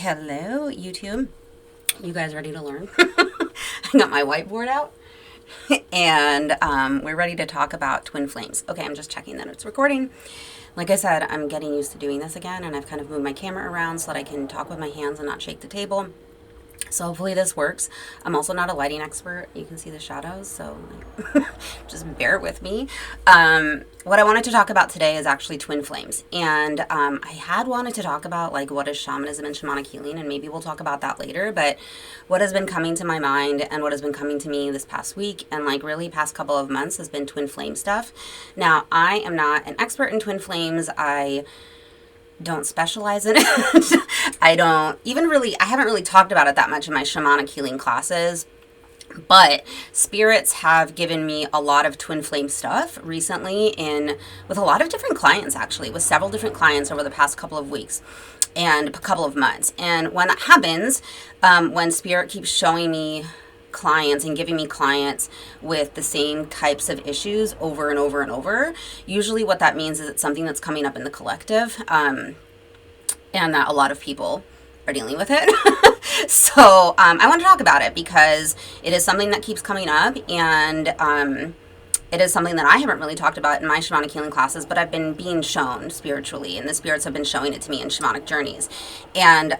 Hello, YouTube. You guys ready to learn? I got my whiteboard out and we're ready to talk about twin flames. Okay, I'm just checking that it's recording. Like I said, I'm getting used to doing this again, and I've kind of moved my camera around so that I can talk with my hands and not shake the table. So hopefully this works. I'm also not a lighting expert. You can see the shadows, so just bear with me. What I wanted to talk about today is actually twin flames. And I had wanted to talk about like what is shamanism and shamanic healing, and maybe we'll talk about that later. But what has been coming to my mind and what has been coming to me this past week and like really past couple of months has been twin flame stuff. Now, I am not an expert in twin flames. I don't specialize in it. I haven't really talked about it that much in my shamanic healing classes, but spirits have given me a lot of twin flame stuff recently with a lot of different clients, actually, with several different clients over the past couple of weeks and a couple of months. And when that happens, when spirit keeps showing me clients and giving me clients with the same types of issues over and over and over, usually what that means is it's something that's coming up in the collective, and that a lot of people are dealing with it. So I want to talk about it because it is something that keeps coming up, and it is something that I haven't really talked about in my shamanic healing classes, but I've been being shown spiritually, and the spirits have been showing it to me in shamanic journeys. And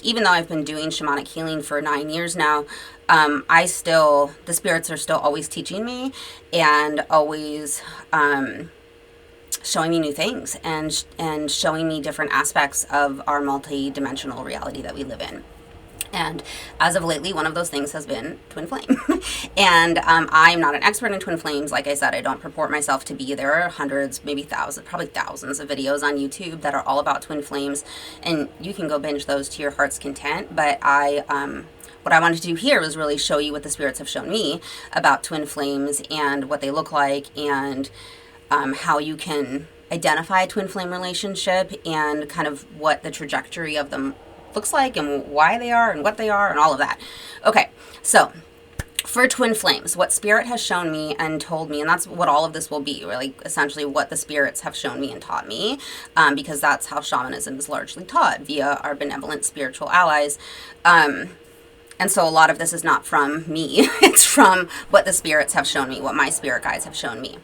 even though I've been doing shamanic healing for 9 years now, the spirits are still always teaching me and always showing me new things and showing me different aspects of our multidimensional reality that we live in. And as of lately, one of those things has been twin flame. And I'm not an expert in twin flames. Like I said, I don't purport myself to be. There are hundreds, maybe thousands, probably thousands of videos on YouTube that are all about twin flames. And you can go binge those to your heart's content. But what I wanted to do here was really show you what the spirits have shown me about twin flames and what they look like, and how you can identify a twin flame relationship and kind of what the trajectory of them looks like and why they are and what they are and all of that. Okay, so for twin flames, what spirit has shown me and told me, and that's what all of this will be, really, essentially what the spirits have shown me and taught me, because that's how shamanism is largely taught, via our benevolent spiritual allies. And so a lot of this is not from me. It's from what the spirits have shown me, what my spirit guides have shown me.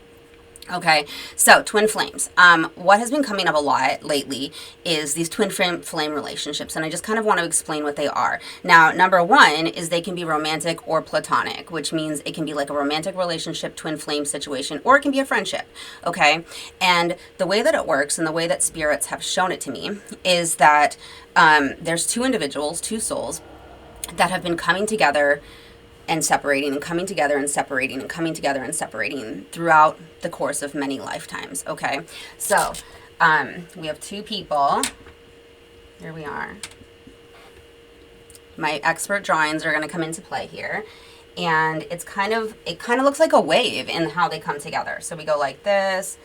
Okay, so twin flames. What has been coming up a lot lately is these twin flame relationships, and I just kind of want to explain what they are. Now, number one is they can be romantic or platonic, which means it can be like a romantic relationship, twin flame situation, or it can be a friendship, okay? And the way that it works and the way that spirits have shown it to me is that there's two individuals, two souls, that have been coming together and separating and coming together and separating and coming together and separating throughout the course of many lifetimes. Okay, so we have two people. Here we are. My expert drawings are going to come into play here, and it kind of looks like a wave in how they come together. So we go like this,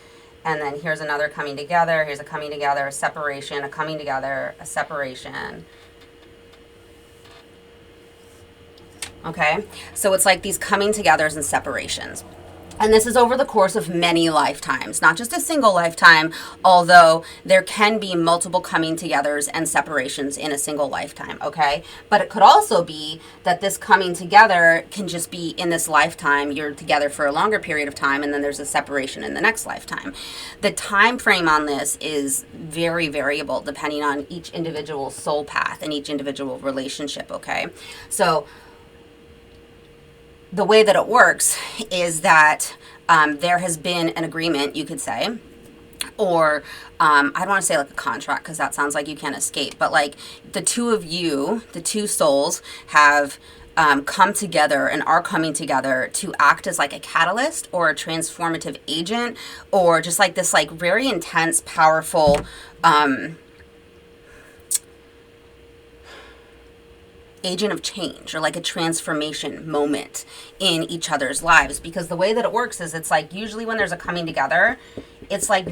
and then here's another coming together. Here's a coming together, a separation, a coming together, a separation. Okay, so it's like these coming togethers and separations. And this is over the course of many lifetimes, not just a single lifetime, although there can be multiple coming togethers and separations in a single lifetime, okay? But it could also be that this coming together can just be in this lifetime, you're together for a longer period of time, and then there's a separation in the next lifetime. The time frame on this is very variable depending on each individual soul path and each individual relationship, okay? So the way that it works is that there has been an agreement, you could say, or I don't want to say like a contract because that sounds like you can't escape, but like the two of you, the two souls, have come together and are coming together to act as like a catalyst or a transformative agent, or just like this like very intense, powerful agent of change, or like a transformation moment in each other's lives. Because the way that it works is it's like usually when there's a coming together, it's like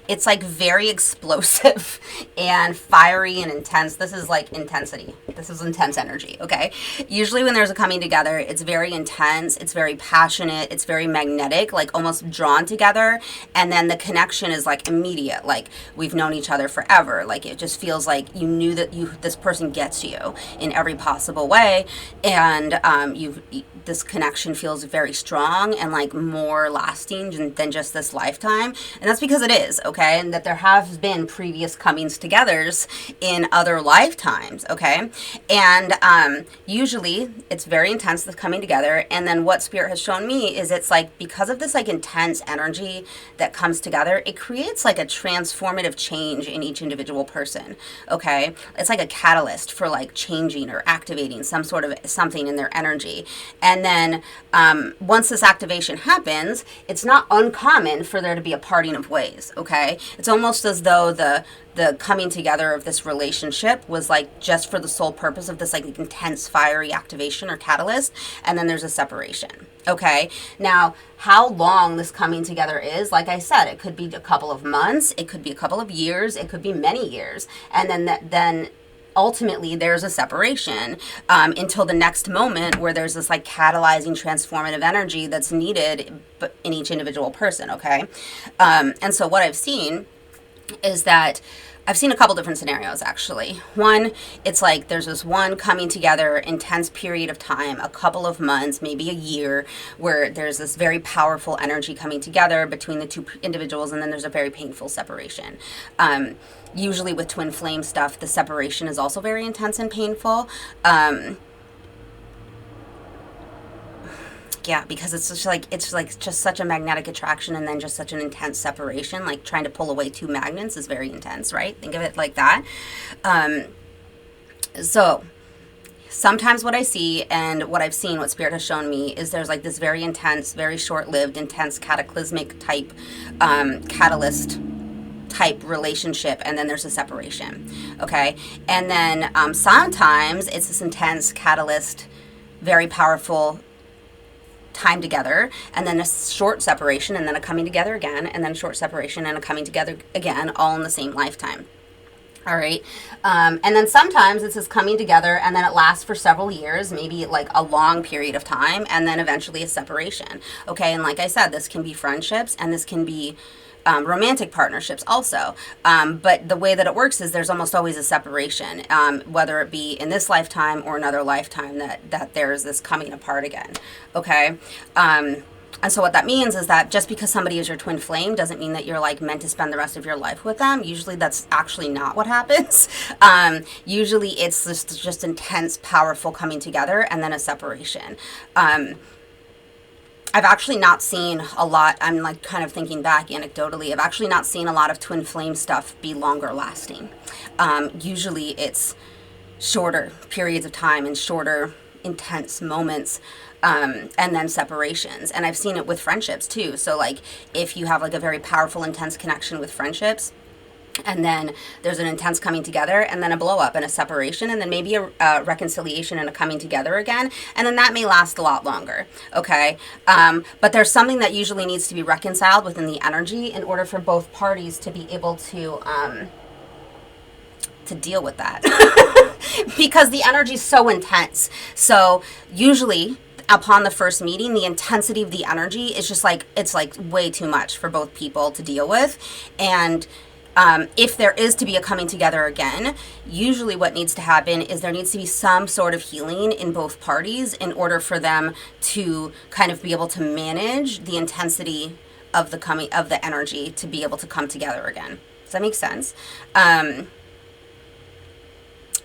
it's like very explosive and fiery and intense. This is like intensity. This is intense energy, okay? Usually when there's a coming together, it's very intense, it's very passionate, it's very magnetic, like almost drawn together. And then the connection is like immediate, like we've known each other forever. Like it just feels like you knew that this person gets you in every possible way. And this connection feels very strong and like more lasting than just this lifetime. And that's because it is, okay? And that there have been previous comings togethers in other lifetimes, okay? And usually it's very intense, this coming together. And then what Spirit has shown me is it's like because of this like intense energy that comes together, it creates like a transformative change in each individual person, okay? It's like a catalyst for like changing or activating some sort of something in their energy. And then once this activation happens, it's not uncommon for there to be a parting of ways, okay? It's almost as though the coming together of this relationship was like just for the sole purpose of this like intense fiery activation or catalyst, and then there's a separation, okay? Now, how long this coming together is, like I said, it could be a couple of months, it could be a couple of years, it could be many years, and then ultimately there's a separation until the next moment where there's this like catalyzing transformative energy that's needed in each individual person, okay? And so what I've seen is that I've seen a couple different scenarios, actually. One, it's like there's this one coming together, intense period of time, a couple of months, maybe a year, where there's this very powerful energy coming together between the two individuals, and then there's a very painful separation. Usually with twin flame stuff, the separation is also very intense and painful. Yeah, because it's just such a magnetic attraction and then just such an intense separation. Like trying to pull away two magnets is very intense, right? Think of it like that. So sometimes what I see and what I've seen, what Spirit has shown me, is there's like this very intense, very short-lived, intense cataclysmic type catalyst type relationship, and then there's a separation, okay? And then sometimes it's this intense catalyst, very powerful time together, and then a short separation, and then a coming together again, and then a short separation and a coming together again, all in the same lifetime. All right. And then sometimes it's this coming together and then it lasts for several years, maybe like a long period of time, and then eventually a separation. Okay. And like I said, this can be friendships and this can be romantic partnerships also. But the way that it works is there's almost always a separation, whether it be in this lifetime or another lifetime that there's this coming apart again. Okay. And so what that means is that just because somebody is your twin flame doesn't mean that you're like meant to spend the rest of your life with them. Usually that's actually not what happens. Usually it's just intense, powerful coming together and then a separation. I've actually not seen a lot, I'm like kind of thinking back anecdotally, I've actually not seen a lot of twin flame stuff be longer lasting. Usually it's shorter periods of time and shorter intense moments, and then separations. And I've seen it with friendships too. So like if you have like a very powerful, intense connection with friendships, and then there's an intense coming together and then a blow up and a separation and then maybe a reconciliation and a coming together again, and then that may last a lot longer, okay? But there's something that usually needs to be reconciled within the energy in order for both parties to be able to deal with that. Because the energy is so intense. So usually upon the first meeting, the intensity of the energy is just like, it's like way too much for both people to deal with. And if there is to be a coming together again, usually what needs to happen is there needs to be some sort of healing in both parties in order for them to kind of be able to manage the intensity of the energy to be able to come together again. Does that make sense? And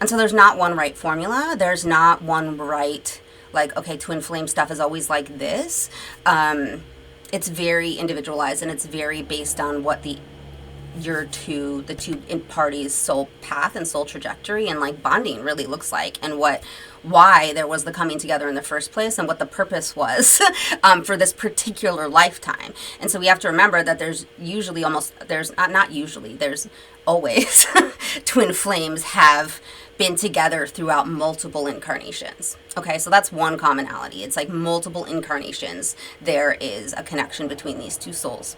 so there's not one right formula. There's not one right, like, okay, twin flame stuff is always like this. It's very individualized and it's very based on what the two parties' soul path and soul trajectory and like bonding really looks like, and why there was the coming together in the first place and what the purpose was for this particular lifetime. And so we have to remember that there's always twin flames have been together throughout multiple incarnations. Okay, so that's one commonality. It's like multiple incarnations there is a connection between these two souls.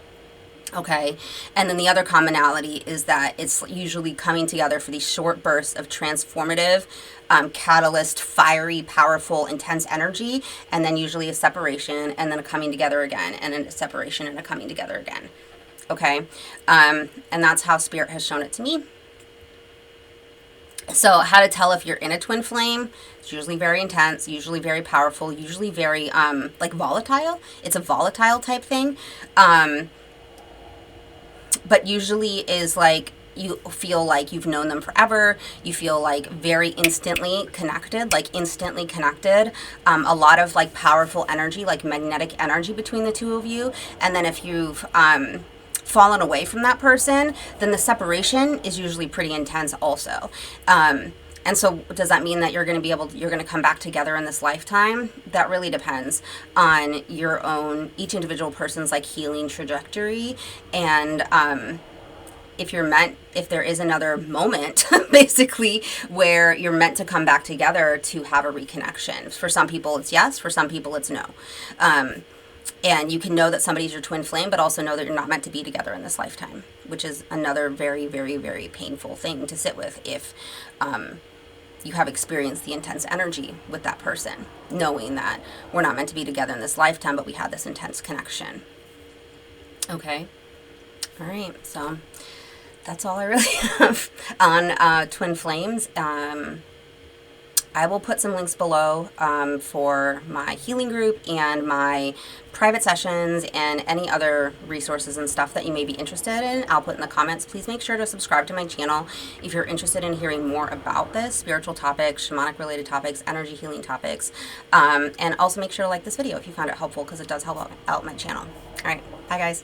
Okay. And then the other commonality is that it's usually coming together for these short bursts of transformative, catalyst, fiery, powerful, intense energy, and then usually a separation, and then a coming together again, and then a separation and a coming together again. Okay. And that's how Spirit has shown it to me. So how to tell if you're in a twin flame? It's usually very intense, usually very powerful, usually very like volatile. It's a volatile type thing. But usually is like you feel like you've known them forever. You feel like very instantly connected, a lot of like powerful energy, like magnetic energy between the two of you. And then if you've fallen away from that person, then the separation is usually pretty intense also. And so does that mean that you're going to come back together in this lifetime? That really depends on your own, each individual person's like healing trajectory. And if there is another moment, basically, where you're meant to come back together to have a reconnection. For some people it's yes, for some people it's no. And you can know that somebody's your twin flame, but also know that you're not meant to be together in this lifetime, which is another very, very, very painful thing to sit with if you have experienced the intense energy with that person, knowing that we're not meant to be together in this lifetime, but we had this intense connection. Okay. All right. So that's all I really have on twin flames. I will put some links below for my healing group and my private sessions and any other resources and stuff that you may be interested in. I'll put in the comments. Please make sure to subscribe to my channel if you're interested in hearing more about this, spiritual topics, shamanic related topics, energy healing topics. And also make sure to like this video if you found it helpful, because it does help out my channel. All right. Bye, guys.